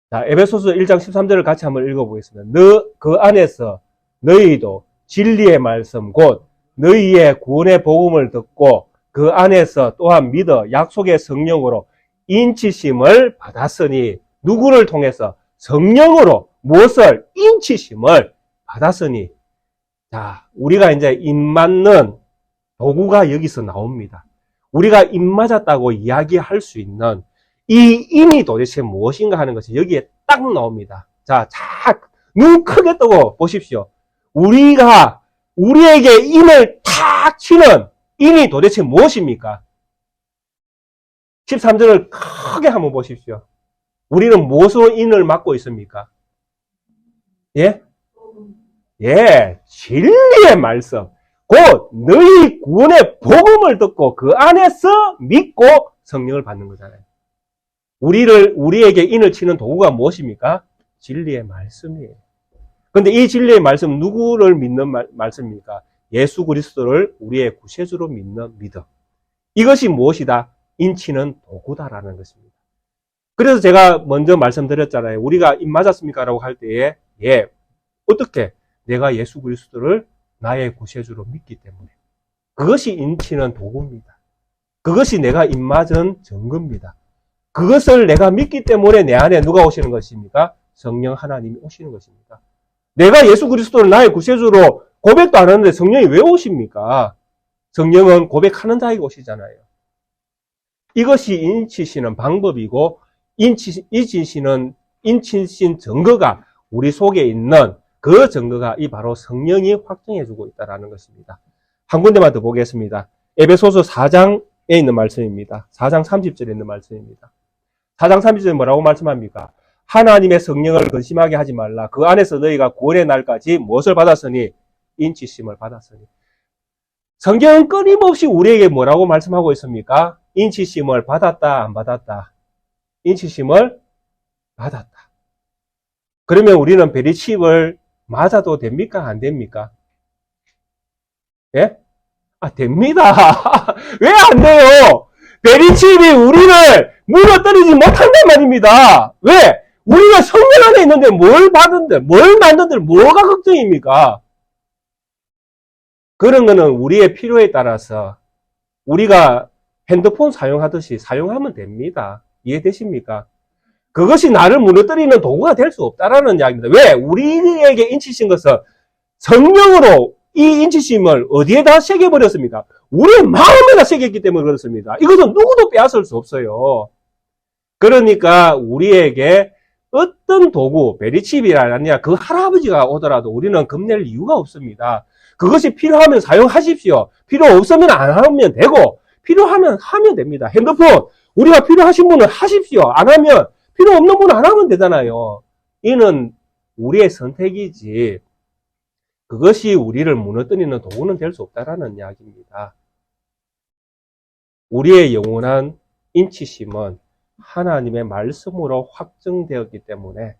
자, 에베소서 1장 13절을 같이 한번 읽어보겠습니다. 그 안에서 너희도 진리의 말씀 곧 너희의 구원의 복음을 듣고 그 안에서 또한 믿어 약속의 성령으로 인치심을 받았으니. 누구를 통해서? 성령으로 무엇을? 인치심을 받았으니. 자, 우리가 이제 입맞는 도구가 여기서 나옵니다. 우리가 입맞았다고 이야기할 수 있는 이 인이 도대체 무엇인가 하는 것이 여기에 딱 나옵니다. 자, 눈 크게 뜨고 보십시오. 우리에게 인을 탁 치는 인이 도대체 무엇입니까? 13절을 크게 한번 보십시오. 우리는 무엇으로 인을 맞고 있습니까? 예? 예, 진리의 말씀. 곧 너희 구원의 복음을 듣고 그 안에서 믿고 성령을 받는 거잖아요. 우리에게 인을 치는 도구가 무엇입니까? 진리의 말씀이에요. 그런데 이 진리의 말씀 누구를 믿는 말씀입니까? 예수 그리스도를 우리의 구세주로 믿는 믿음. 이것이 무엇이다? 인치는 도구다라는 것입니다. 그래서 제가 먼저 말씀드렸잖아요. 우리가 인 맞았습니까? 라고 할 때에, 예, 어떻게? 내가 예수 그리스도를 나의 구세주로 믿기 때문에. 그것이 인치는 도구입니다. 그것이 내가 인 맞은 증거입니다. 그것을 내가 믿기 때문에 내 안에 누가 오시는 것입니까? 성령 하나님이 오시는 것입니다. 내가 예수 그리스도를 나의 구세주로 고백도 안 하는데 성령이 왜 오십니까? 성령은 고백하는 자에게 오시잖아요. 이것이 인치시는 방법이고, 인치시는 증거가 우리 속에 있는 그 증거가 이 바로 성령이 확정해주고 있다는 것입니다. 한 군데만 더 보겠습니다. 에베소서 4장에 있는 말씀입니다. 4장 30절에 있는 말씀입니다. 4장 30절에 뭐라고 말씀합니까? 하나님의 성령을 근심하게 하지 말라. 그 안에서 너희가 구원의 날까지 무엇을 받았으니? 인치심을 받았으니. 성경은 끊임없이 우리에게 뭐라고 말씀하고 있습니까? 인치심을 받았다, 안 받았다? 인치심을 받았다. 그러면 우리는 베리칩을 맞아도 됩니까? 안 됩니까? 예? 됩니다. 왜 안 돼요? 베리칩이 우리를 무너뜨리지 못한단 말입니다. 왜? 우리가 성령 안에 있는데 뭘 만든들, 뭐가 걱정입니까? 그런 거는 우리의 필요에 따라서 우리가 핸드폰 사용하듯이 사용하면 됩니다. 이해되십니까? 그것이 나를 무너뜨리는 도구가 될 수 없다라는 이야기입니다. 왜? 우리에게 인치신 것은 성령으로 이 인치심을 어디에다 새겨버렸습니까? 우리의 마음에다 새겼기 때문에 그렇습니다. 이것은 누구도 빼앗을 수 없어요. 그러니까 우리에게 어떤 도구, 베리칩이라느냐 그 할아버지가 오더라도 우리는 겁낼 이유가 없습니다. 그것이 필요하면 사용하십시오. 필요 없으면 안 하면 되고 필요하면 하면 됩니다. 핸드폰 우리가 필요하신 분은 하십시오. 안 하면, 필요 없는 분은 안 하면 되잖아요. 이는 우리의 선택이지, 그것이 우리를 무너뜨리는 도구는 될 수 없다라는 이야기입니다. 우리의 영원한 인치심은 하나님의 말씀으로 확정되었기 때문에,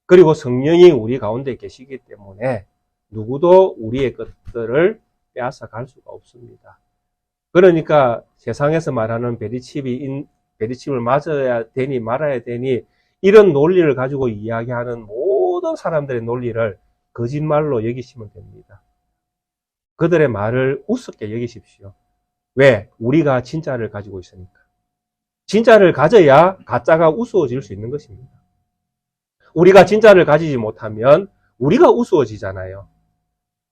그리고 성령이 우리 가운데 계시기 때문에 누구도 우리의 것들을 빼앗아 갈 수가 없습니다. 그러니까 세상에서 말하는 베리칩을 맞아야 되니 말아야 되니 이런 논리를 가지고 이야기하는 모든 사람들의 논리를 거짓말로 여기시면 됩니다. 그들의 말을 우습게 여기십시오. 왜? 우리가 진짜를 가지고 있으니까. 진짜를 가져야 가짜가 우스워질 수 있는 것입니다. 우리가 진짜를 가지지 못하면 우리가 우스워지잖아요.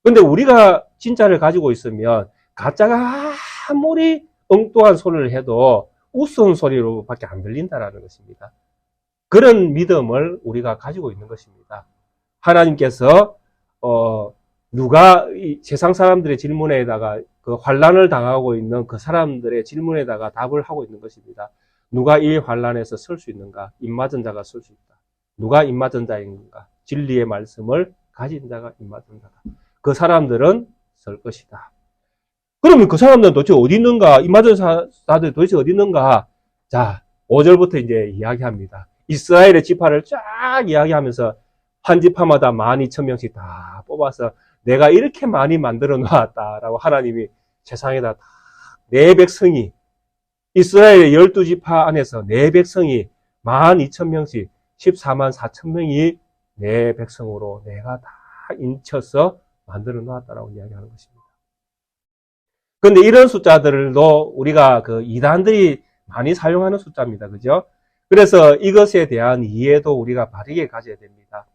근데 우리가 진짜를 가지고 있으면 가짜가 아무리 엉뚱한 소리를 해도 우스운 소리로밖에 안 들린다는 것입니다. 그런 믿음을 우리가 가지고 있는 것입니다. 하나님께서 누가 세상 사람들의 질문에다가 그 환난을 당하고 있는 그 사람들의 질문에다가 답을 하고 있는 것입니다. 누가 이 환난에서 설 수 있는가? 입맞은 자가 설 수 있다. 누가 입맞은 자인가? 진리의 말씀을 가진 자가 입맞은 자다. 그 사람들은 설 것이다. 그러면 그 사람들은 도대체 어디 있는가? 입맞은 자들 도대체 어디 있는가? 자, 5절부터 이제 이야기합니다. 이스라엘의 지파를 쫙 이야기하면서 한 지파마다 12,000명씩 다 뽑아서 내가 이렇게 많이 만들어 놓았다라고 하나님이 세상에다 다 내 백성이 이스라엘의 12지파 안에서 내 백성이 12,000명씩 144,000명이 내 백성으로 내가 다 인쳐서 만들어 놓았다라고 이야기하는 것입니다. 그런데 이런 숫자들도 우리가 그 이단들이 많이 사용하는 숫자입니다. 그죠? 그래서 이것에 대한 이해도 우리가 바르게 가져야 됩니다.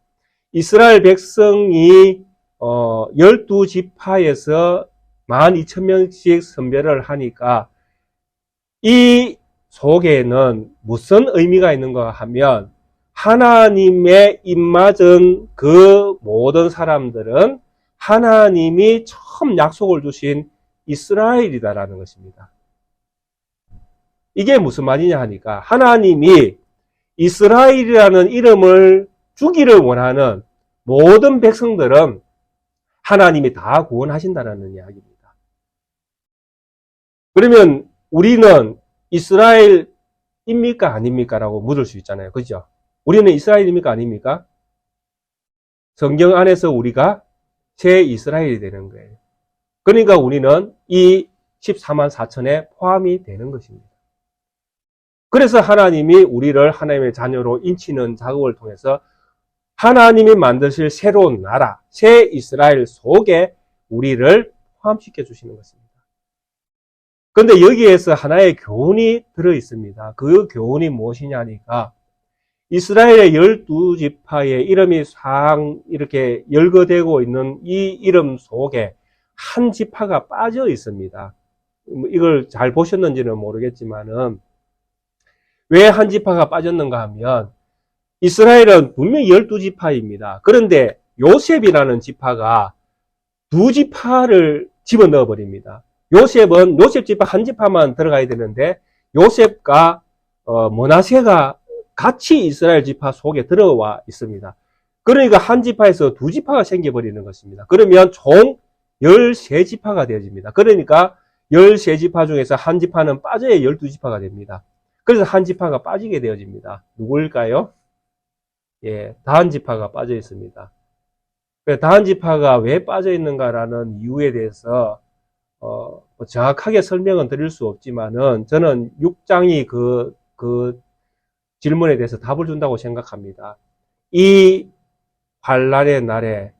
이스라엘 백성이 12지파에서 12,000명씩 선별을 하니까 이 속에는 무슨 의미가 있는가 하면 하나님의 입맞은 그 모든 사람들은 하나님이 처음 약속을 주신 이스라엘이다라는 것입니다. 이게 무슨 말이냐 하니까 하나님이 이스라엘이라는 이름을 주기를 원하는 모든 백성들은 하나님이 다 구원하신다는 이야기입니다. 그러면 우리는 이스라엘입니까 아닙니까? 라고 물을 수 있잖아요. 그죠? 우리는 이스라엘입니까 아닙니까? 성경 안에서 우리가 새 이스라엘이 되는 거예요. 그러니까 우리는 이 14만 4천에 포함이 되는 것입니다. 그래서 하나님이 우리를 하나님의 자녀로 인치는 작업을 통해서 하나님이 만드실 새로운 나라, 새 이스라엘 속에 우리를 포함시켜 주시는 것입니다. 그런데 여기에서 하나의 교훈이 들어 있습니다. 그 교훈이 무엇이냐 하니까 이스라엘의 12지파의 이름이 상 이렇게 열거되고 있는 이 이름 속에 한 지파가 빠져 있습니다. 이걸 잘 보셨는지는 모르겠지만은 왜 한 지파가 빠졌는가 하면 이스라엘은 분명히 12지파입니다. 그런데 요셉이라는 지파가 두 지파를 집어넣어 버립니다. 요셉은 요셉 지파 한 지파만 들어가야 되는데 요셉과 므낫세가 같이 이스라엘 지파 속에 들어와 있습니다. 그러니까 한 지파에서 두 지파가 생겨버리는 것입니다. 그러면 총 13지파가 되어집니다. 그러니까 13지파 중에서 한 지파는 빠져야 12지파가 됩니다. 그래서 한 지파가 빠지게 되어집니다. 누구일까요? 예, 다한 지파가 빠져 있습니다. 다한 지파가 왜 빠져 있는가라는 이유에 대해서 정확하게 설명은 드릴 수 없지만은 저는 6장이 그 질문에 대해서 답을 준다고 생각합니다. 이 환란의 날에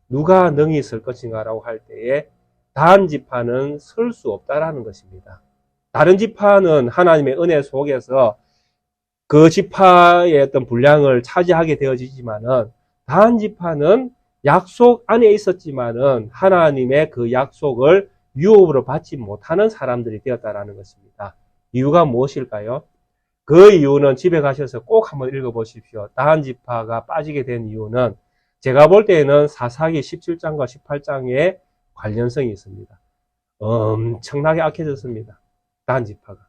누가 능히 설 것인가라고 할 때에 다한 지파는 설 수 없다라는 것입니다. 다른 지파는 하나님의 은혜 속에서 그 지파의 어떤 분량을 차지하게 되어지지만은 다한 지파는 약속 안에 있었지만은 하나님의 그 약속을 유업으로 받지 못하는 사람들이 되었다라는 것입니다. 이유가 무엇일까요? 그 이유는 집에 가셔서 꼭 한번 읽어보십시오. 다한 지파가 빠지게 된 이유는 제가 볼 때에는 사사기 17장과 18장에 관련성이 있습니다. 엄청나게 악해졌습니다. 다한 지파가.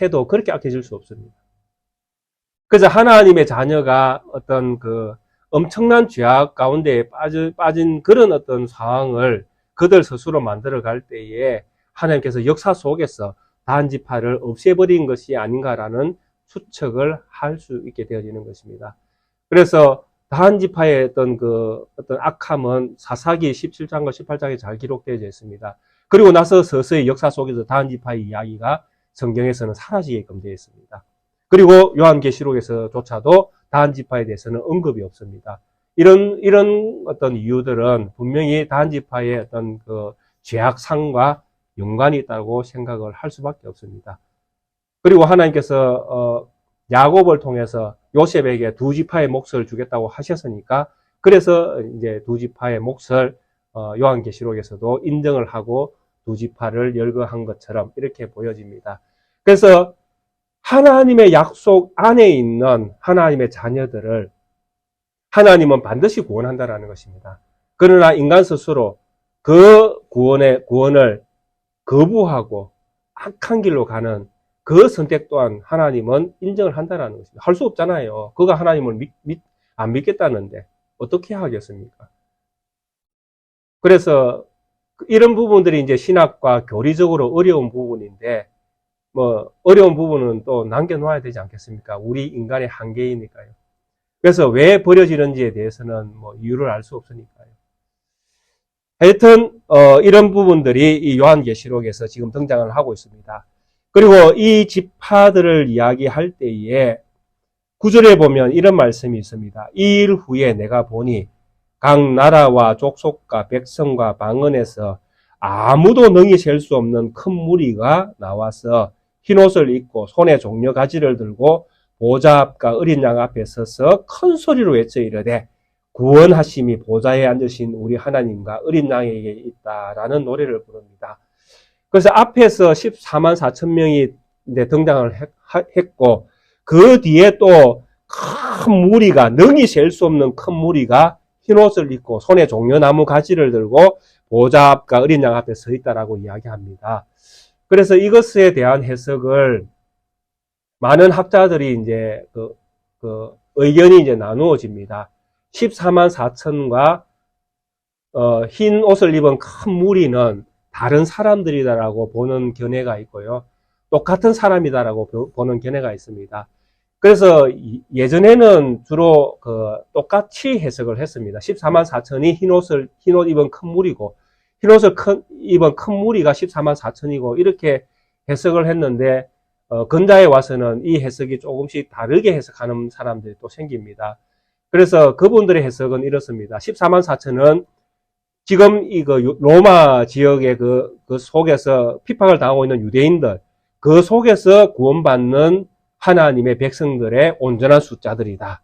해도 그렇게 악해질 수 없습니다. 그래서 하나님의 자녀가 어떤 그 엄청난 죄악 가운데 빠진 그런 어떤 상황을 그들 스스로 만들어 갈 때에 하나님께서 역사 속에서 다한지파를 없애버린 것이 아닌가라는 추측을 할 수 있게 되어지는 것입니다. 그래서 다한지파의 어떤 악함은 사사기 17장과 18장에 잘 기록되어 있습니다. 그리고 나서 서서히 역사 속에서 다한지파의 이야기가 성경에서는 사라지게끔 되어 있습니다. 그리고 요한계시록에서조차도 다한지파에 대해서는 언급이 없습니다. 이런 어떤 이유들은 분명히 다한지파의 어떤 그 죄악상과 연관이 있다고 생각을 할 수밖에 없습니다. 그리고 하나님께서 야곱을 통해서 요셉에게 두 지파의 몫을 주겠다고 하셨으니까 그래서 이제 두 지파의 몫을 요한계시록에서도 인정을 하고 두 지파를 열거한 것처럼 이렇게 보여집니다. 그래서 하나님의 약속 안에 있는 하나님의 자녀들을 하나님은 반드시 구원한다라는 것입니다. 그러나 인간 스스로 그 구원을 거부하고 악한 길로 가는 그 선택 또한 하나님은 인정을 한다는 것입니다. 할 수 없잖아요. 그가 하나님을 안 믿겠다는데 어떻게 하겠습니까? 그래서 이런 부분들이 이제 신학과 교리적으로 어려운 부분인데 어려운 부분은 또 남겨놓아야 되지 않겠습니까? 우리 인간의 한계이니까요. 그래서 왜 버려지는지에 대해서는 이유를 알 수 없으니까요. 하여튼 이런 부분들이 이 요한계시록에서 지금 등장을 하고 있습니다. 그리고 이 지파들을 이야기할 때에 9절에 보면 이런 말씀이 있습니다. 이 일 후에 내가 보니 각 나라와 족속과 백성과 방언에서 아무도 능히 셀 수 없는 큰 무리가 나와서 흰옷을 입고 손에 종려 가지를 들고 보좌 앞과 어린 양 앞에 서서 큰 소리로 외쳐 이르되 구원하심이 보좌에 앉으신 우리 하나님과 어린 양에게 있다라는 노래를 부릅니다. 그래서 앞에서 14만 4천 명이 이제 등장을 했고 그 뒤에 또 큰 무리가 능히 셀 수 없는 큰 무리가 흰옷을 입고 손에 종려나무 가지를 들고 보좌 앞과 어린 양 앞에 서 있다라고 이야기합니다. 그래서 이것에 대한 해석을 많은 학자들이 이제 의견이 이제 나누어집니다. 14만 4천과 흰 옷을 입은 큰 무리는 다른 사람들이다라고 보는 견해가 있고요. 똑같은 사람이다라고 보는 견해가 있습니다. 그래서 예전에는 주로 똑같이 해석을 했습니다. 14만 4천이 흰옷 입은 큰 무리고 흰옷을 입은 큰 무리가 14만 4천이고 이렇게 해석을 했는데 근자에 와서는 이 해석이 조금씩 다르게 해석하는 사람들이 또 생깁니다. 그래서 그분들의 해석은 이렇습니다. 14만 4천은 지금 로마 지역의 그 속에서 핍박을 당하고 있는 유대인들, 그 속에서 구원받는 하나님의 백성들의 온전한 숫자들이다.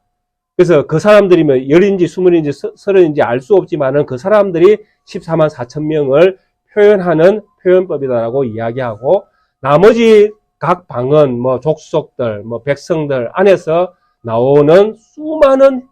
그래서 그 사람들이면 10인지 20인지 30인지 알 수 없지만은 그 사람들이 14만 4천 명을 표현하는 표현법이다라고 이야기하고 나머지 각 방언, 족속들, 백성들 안에서 나오는 수많은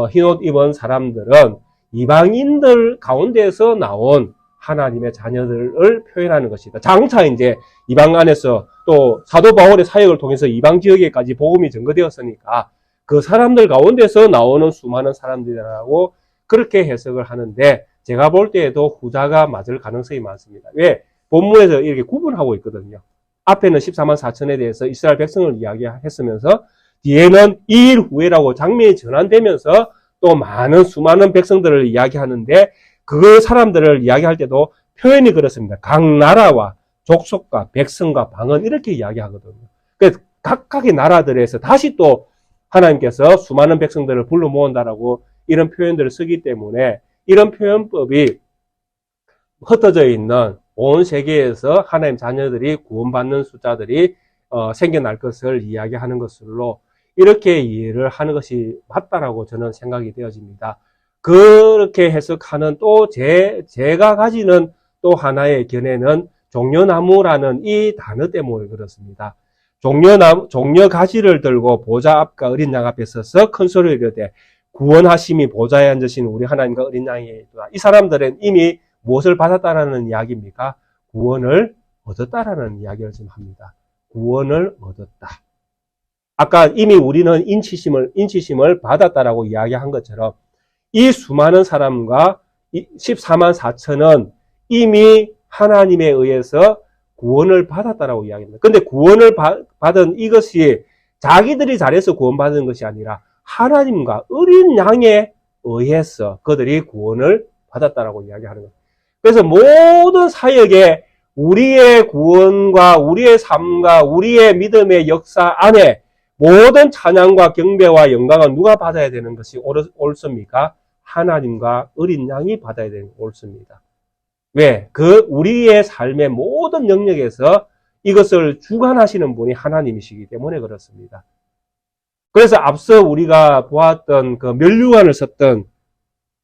흰옷 입은 사람들은 이방인들 가운데서 나온 하나님의 자녀들을 표현하는 것이다. 장차 이제 이방 안에서 또 사도 바울의 사역을 통해서 이방 지역에까지 복음이 전거되었으니까 그 사람들 가운데서 나오는 수많은 사람들이라고 그렇게 해석을 하는데 제가 볼 때에도 후자가 맞을 가능성이 많습니다. 왜? 본문에서 이렇게 구분하고 있거든요. 앞에는 14만 4천에 대해서 이스라엘 백성을 이야기했으면서 뒤에는 이 일 후에라고 장면이 전환되면서 또 수많은 백성들을 이야기하는데 그 사람들을 이야기할 때도 표현이 그렇습니다. 각 나라와 족속과 백성과 방언 이렇게 이야기하거든요. 그래서 각각의 나라들에서 다시 또 하나님께서 수많은 백성들을 불러 모은다라고 이런 표현들을 쓰기 때문에 이런 표현법이 흩어져 있는 온 세계에서 하나님 자녀들이 구원받는 숫자들이 생겨날 것을 이야기하는 것으로 이렇게 이해를 하는 것이 맞다라고 저는 생각이 되어집니다. 그렇게 해석하는 또 제가 가지는 또 하나의 견해는 종려나무라는 이 단어 때문에 그렇습니다. 종려 가지를 들고 보좌 앞과 어린 양 앞에 서서 큰 소리로 이르되 구원하심이 보좌에 앉으신 우리 하나님과 어린 양이다. 이 사람들은 이미 무엇을 받았다라는 이야기입니까? 구원을 얻었다라는 이야기를 좀 합니다. 구원을 얻었다. 아까 이미 우리는 인치심을 받았다라고 이야기한 것처럼 이 수많은 사람과 14만 4천은 이미 하나님에 의해서 구원을 받았다라고 이야기합니다. 근데 구원을 받은 이것이 자기들이 잘해서 구원받은 것이 아니라 하나님과 어린 양에 의해서 그들이 구원을 받았다라고 이야기하는 겁니다. 그래서 모든 사역에 우리의 구원과 우리의 삶과 우리의 믿음의 역사 안에 모든 찬양과 경배와 영광은 누가 받아야 되는 것이 옳습니까? 하나님과 어린 양이 받아야 되는 것이 옳습니다. 왜? 우리의 삶의 모든 영역에서 이것을 주관하시는 분이 하나님이시기 때문에 그렇습니다. 그래서 앞서 우리가 보았던 그 면류관을 썼던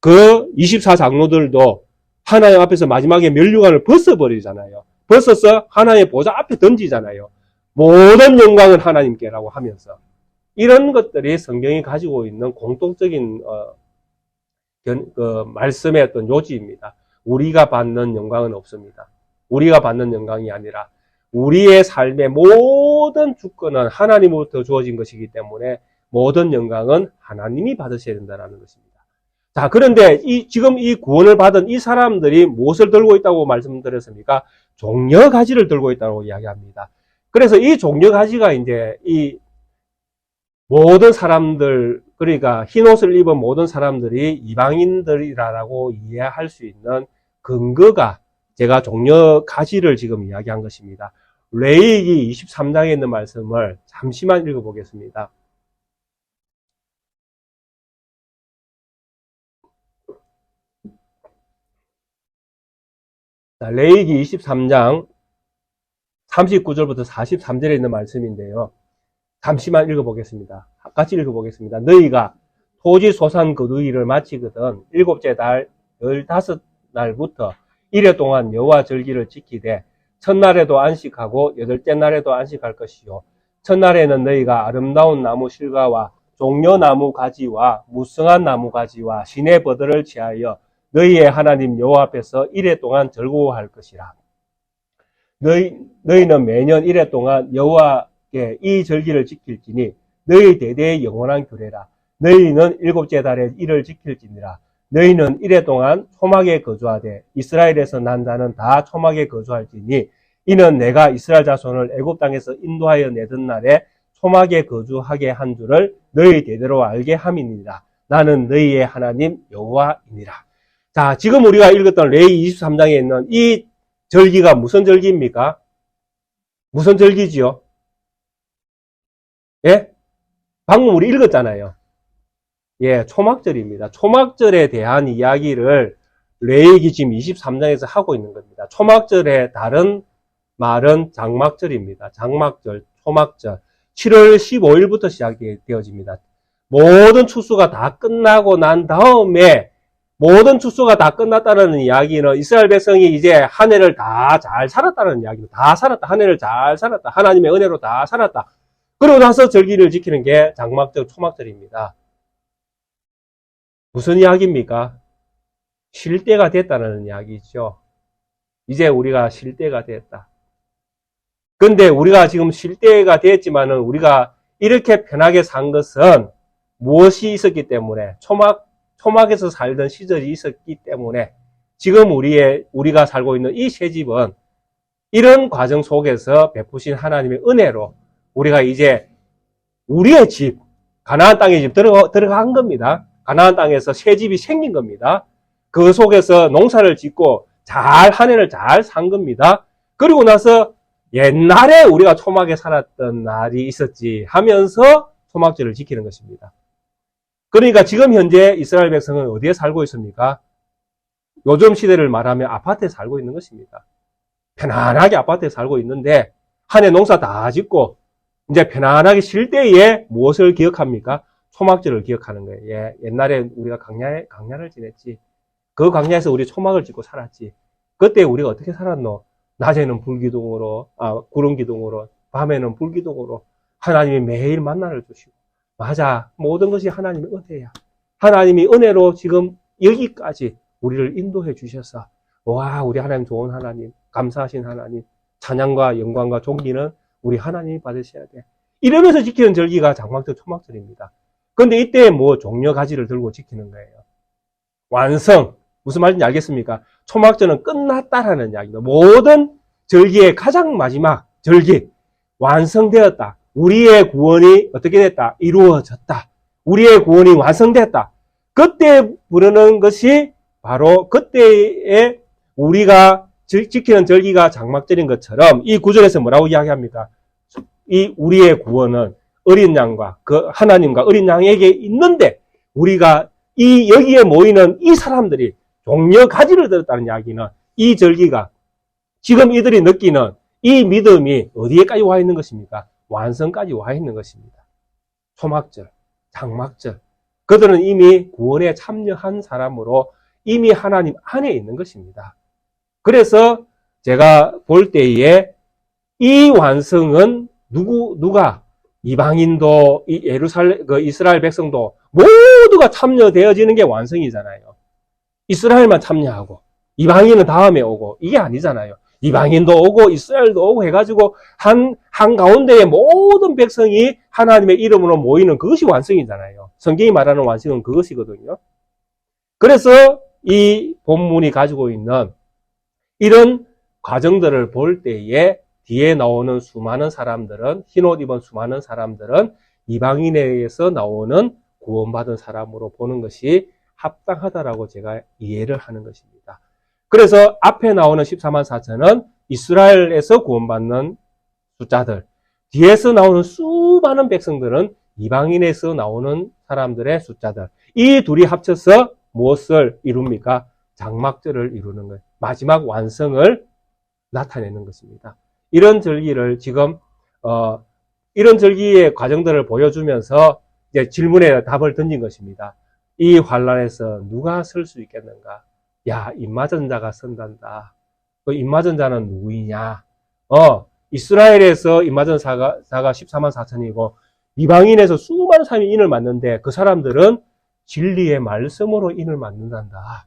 그 24장로들도 하나님 앞에서 마지막에 면류관을 벗어버리잖아요. 벗어서 하나님의 보좌 앞에 던지잖아요. 모든 영광은 하나님께라고 하면서 이런 것들이 성경이 가지고 있는 공통적인 말씀의 어떤 요지입니다. 우리가 받는 영광은 없습니다. 우리가 받는 영광이 아니라 우리의 삶의 모든 주권은 하나님으로부터 주어진 것이기 때문에 모든 영광은 하나님이 받으셔야 된다는 것입니다. 자, 그런데 지금 이 구원을 받은 이 사람들이 무엇을 들고 있다고 말씀드렸습니까? 종려가지를 들고 있다고 이야기합니다. 그래서 이 종려가지가 이제 이 모든 사람들, 그러니까 흰옷을 입은 모든 사람들이 이방인들이라고 이해할 수 있는 근거가 제가 종려가지를 지금 이야기한 것입니다. 레위기 23장에 있는 말씀을 잠시만 읽어보겠습니다. 레위기 23장 39절부터 43절에 있는 말씀인데요. 잠시만 읽어보겠습니다. 같이 읽어보겠습니다. 너희가 토지 소산 거두기를 마치거든 7째 달 15날부터 이래 동안 여호와 절기를 지키되 첫날에도 안식하고 8째 날에도 안식할 것이요. 첫날에는 너희가 아름다운 나무 실과와 종려나무 가지와 무성한 나무 가지와 시내 버들을 취하여 너희의 하나님 여호와 앞에서 이래 동안 즐거워할 것이라. 너희는 매년 이래 동안 여호와께 이 절기를 지킬지니 너희 대대의 영원한 규례라. 너희는 7째 달에 이를 지킬지니라. 너희는 이래 동안 초막에 거주하되 이스라엘에서 난 자는 다 초막에 거주할지니 이는 내가 이스라엘 자손을 애굽 땅에서 인도하여 내던 날에 초막에 거주하게 한 줄을 너희 대대로 알게 함이니라. 나는 너희의 하나님 여호와이니라. 자, 지금 우리가 읽었던 레위 23장에 있는 이 절기가 무슨 절기입니까? 무슨 절기지요? 예? 방금 우리 읽었잖아요. 예, 초막절입니다. 초막절에 대한 이야기를 레위기 지금 23장에서 하고 있는 겁니다. 초막절의 다른 말은 장막절입니다. 장막절, 초막절. 7월 15일부터 시작되어집니다. 모든 추수가 다 끝나고 난 다음에 모든 추수가 다 끝났다는 이야기는 이스라엘 백성이 이제 한 해를 다 잘 살았다는 이야기입니다. 다 살았다. 한 해를 잘 살았다. 하나님의 은혜로 다 살았다. 그러고 나서 절기를 지키는 게 장막절, 초막절입니다. 무슨 이야기입니까? 쉴 때가 됐다는 이야기죠. 이제 우리가 쉴 때가 됐다. 근데 우리가 지금 쉴 때가 됐지만은 우리가 이렇게 편하게 산 것은 무엇이 있었기 때문에 초막에서 살던 시절이 있었기 때문에 지금 우리가 살고 있는 이 새 집은 이런 과정 속에서 베푸신 하나님의 은혜로 우리가 이제 우리의 집, 가나안 땅의 집 들어간 겁니다. 가나안 땅에서 새 집이 생긴 겁니다. 그 속에서 농사를 짓고 한 해를 잘 산 겁니다. 그리고 나서 옛날에 우리가 초막에 살았던 날이 있었지 하면서 초막절을 지키는 것입니다. 그러니까 지금 현재 이스라엘 백성은 어디에 살고 있습니까? 요즘 시대를 말하면 아파트에 살고 있는 것입니다. 편안하게 아파트에 살고 있는데 한 해 농사 다 짓고 이제 편안하게 쉴 때에 무엇을 기억합니까? 초막절을 기억하는 거예요. 예, 옛날에 우리가 강야를 지냈지. 그 강야에서 우리 초막을 짓고 살았지. 그때 우리가 어떻게 살았노? 낮에는 구름 기둥으로, 밤에는 불 기둥으로 하나님이 매일 만나를 주시고. 맞아. 모든 것이 하나님의 은혜야. 하나님이 은혜로 지금 여기까지 우리를 인도해 주셔서, 와, 우리 하나님 좋은 하나님, 감사하신 하나님, 찬양과 영광과 존귀는 우리 하나님이 받으셔야 돼. 이러면서 지키는 절기가 장막절, 초막절입니다. 그런데 이때 뭐 종려 가지를 들고 지키는 거예요. 완성. 무슨 말인지 알겠습니까? 초막절은 끝났다라는 이야기입니다. 모든 절기의 가장 마지막 절기. 완성되었다. 우리의 구원이 어떻게 됐다? 이루어졌다. 우리의 구원이 완성됐다. 그때 부르는 것이 바로 그때에 우리가 지키는 절기가 장막절인 것처럼 이 구절에서 뭐라고 이야기합니까? 이 우리의 구원은 어린 양과 그 하나님과 어린 양에게 있는데 우리가 이 여기에 모이는 이 사람들이 종려 가지를 들었다는 이야기는 이 절기가 지금 이들이 느끼는 이 믿음이 어디에까지 와 있는 것입니까? 완성까지 와 있는 것입니다. 초막절, 장막절. 그들은 이미 구원에 참여한 사람으로 이미 하나님 안에 있는 것입니다. 그래서 제가 볼 때에 이 완성은 누가 이방인도 이스라엘 백성도 모두가 참여되어지는 게 완성이잖아요. 이스라엘만 참여하고 이방인은 다음에 오고 이게 아니잖아요. 이방인도 오고 이스라엘도 오고 해가지고 한 가운데에 모든 백성이 하나님의 이름으로 모이는 그것이 완성이잖아요. 성경이 말하는 완성은 그것이거든요. 그래서 이 본문이 가지고 있는 이런 과정들을 볼 때에 뒤에 나오는 수많은 사람들은 흰옷 입은 수많은 사람들은 이방인에게서 나오는 구원받은 사람으로 보는 것이 합당하다라고 제가 이해를 하는 것입니다. 그래서 앞에 나오는 14만 4천은 이스라엘에서 구원받는 숫자들, 뒤에서 나오는 수많은 백성들은 이방인에서 나오는 사람들의 숫자들. 이 둘이 합쳐서 무엇을 이룹니까? 장막절을 이루는 거예요. 마지막 완성을 나타내는 것입니다. 이런 절기를 지금 이런 절기의 과정들을 보여주면서 이제 질문에 답을 던진 것입니다. 이 환란에서 누가 설 수 있겠는가? 야, 임마전자가 선단다. 그 임마전자는 누구이냐? 이스라엘에서 임마전사가 14만 4천이고 이방인에서 수많은 사람이 인을 맞는데 그 사람들은 진리의 말씀으로 인을 맞는단다.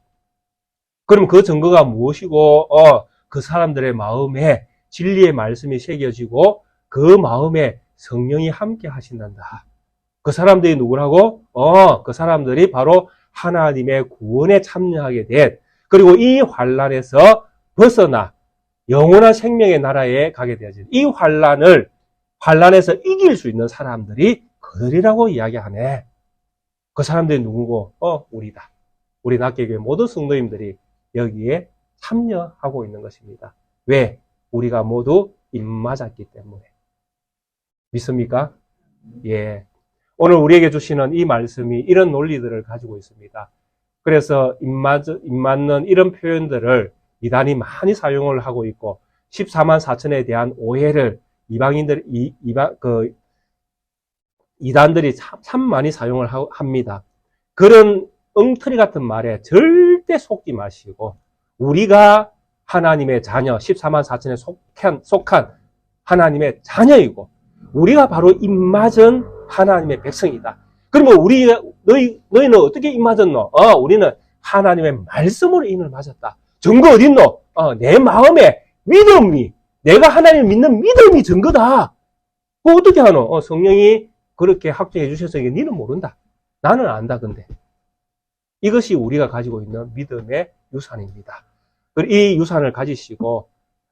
그럼 그 증거가 무엇이고 그 사람들의 마음에 진리의 말씀이 새겨지고 그 마음에 성령이 함께 하신단다. 그 사람들이 누구라고? 그 사람들이 바로 하나님의 구원에 참여하게 된 그리고 이 환란에서 벗어나 영원한 생명의 나라에 가게 되어진 이 환란에서 이길 수 있는 사람들이 그들이라고 이야기하네. 그 사람들이 누구고? 우리다. 우리 낙계교회 모든 성도님들이 여기에 참여하고 있는 것입니다. 왜? 우리가 모두 입맞았기 때문에. 믿습니까? 예. 오늘 우리에게 주시는 이 말씀이 이런 논리들을 가지고 있습니다. 그래서 입맞는 이런 표현들을 이단이 많이 사용을 하고 있고 14만 4천에 대한 오해를 이단들이 참 많이 사용을 합니다. 그런 엉터리 같은 말에 절대 속지 마시고 우리가 하나님의 자녀 14만 4천에 속한 하나님의 자녀이고 우리가 바로 입맞은 하나님의 백성이다. 그러면 너희는 어떻게 입맞았노? 우리는 하나님의 말씀으로 인을 맞았다. 증거 어딨노? 내 마음에 믿음이 내가 하나님을 믿는 믿음이 증거다. 그거 어떻게 하노? 성령이 그렇게 확정해 주셔서 니는 모른다. 나는 안다. 근데 이것이 우리가 가지고 있는 믿음의 유산입니다. 이 유산을 가지시고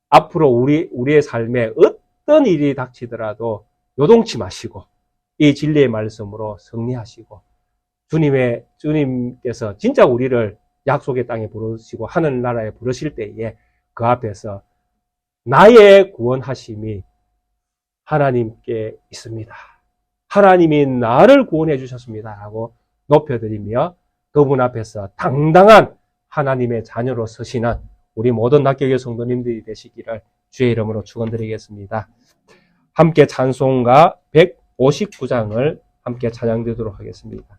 앞으로 우리의 삶에 어떤 일이 닥치더라도 요동치 마시고 이 진리의 말씀으로 승리하시고 주님께서 진짜 우리를 약속의 땅에 부르시고 하늘나라에 부르실 때에 그 앞에서 나의 구원하심이 하나님께 있습니다. 하나님이 나를 구원해 주셨습니다. 하고 높여드리며 그분 앞에서 당당한 하나님의 자녀로 서시는 우리 모든 낙교회 성도님들이 되시기를 주의 이름으로 축원드리겠습니다. 함께 찬송가 159장을 함께 찬양드리도록 하겠습니다.